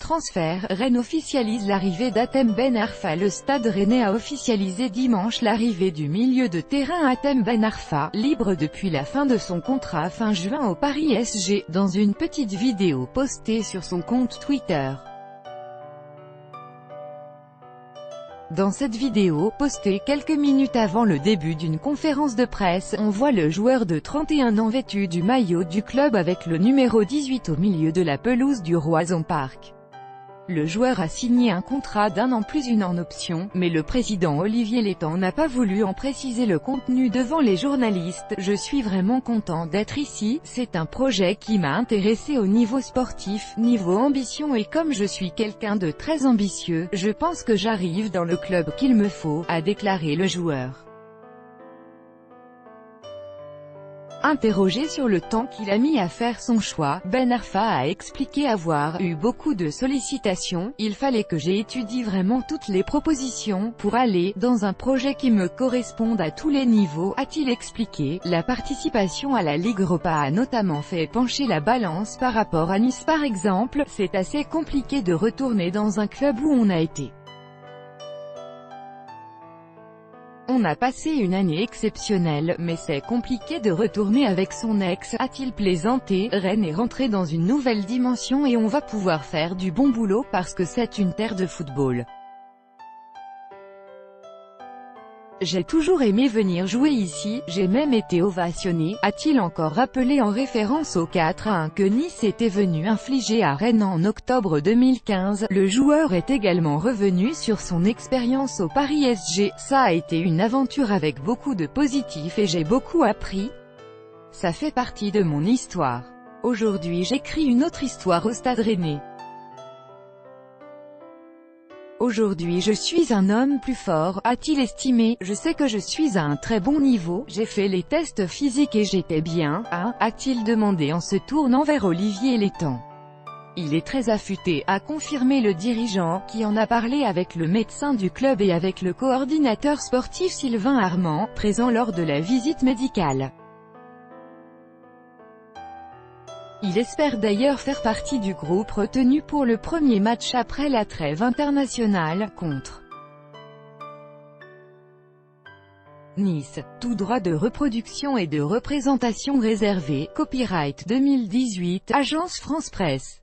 transfert, Rennes officialise l'arrivée d'Hatem Ben Arfa. Le Stade Rennais a officialisé dimanche l'arrivée du milieu de terrain Hatem Ben Arfa, libre depuis la fin de son contrat fin juin au Paris SG, dans une petite vidéo postée sur son compte Twitter. Dans cette vidéo, postée quelques minutes avant le début d'une conférence de presse, on voit le joueur de 31 ans vêtu du maillot du club avec le numéro 18 au milieu de la pelouse du Roazhon Park. Le joueur a signé un contrat d'1 an plus une en option, mais le président Olivier Létang n'a pas voulu en préciser le contenu devant les journalistes. « Je suis vraiment content d'être ici, c'est un projet qui m'a intéressé au niveau sportif, niveau ambition et comme je suis quelqu'un de très ambitieux, je pense que j'arrive dans le club qu'il me faut », a déclaré le joueur. Interrogé sur le temps qu'il a mis à faire son choix, Ben Arfa a expliqué avoir eu beaucoup de sollicitations. « Il fallait que j'étudie vraiment toutes les propositions pour aller dans un projet qui me corresponde à tous les niveaux, a-t-il expliqué. La participation à la Ligue Europa a notamment fait pencher la balance par rapport à Nice par exemple. C'est assez compliqué de retourner dans un club où on a été. On a passé une année exceptionnelle, mais c'est compliqué de retourner avec son ex, a-t-il plaisanté. Rennes est rentré dans une nouvelle dimension et on va pouvoir faire du bon boulot parce que c'est une terre de football. J'ai toujours aimé venir jouer ici, j'ai même été ovationné, a-t-il encore rappelé en référence au 4-1 que Nice était venu infliger à Rennes en octobre 2015. Le joueur est également revenu sur son expérience au Paris SG. « Ça a été une aventure avec beaucoup de positifs et j'ai beaucoup appris. Ça fait partie de mon histoire. Aujourd'hui j'écris une autre histoire au Stade Rennais. Aujourd'hui je suis un homme plus fort, a-t-il estimé. Je sais que je suis à un très bon niveau, j'ai fait les tests physiques et j'étais bien, a-t-il demandé en se tournant vers Olivier Létang. Il est très affûté, a confirmé le dirigeant, qui en a parlé avec le médecin du club et avec le coordinateur sportif Sylvain Armand, présent lors de la visite médicale. Il espère d'ailleurs faire partie du groupe retenu pour le premier match après la trêve internationale, contre Nice. Tout droit de reproduction et de représentation réservé. Copyright 2018, Agence France Presse.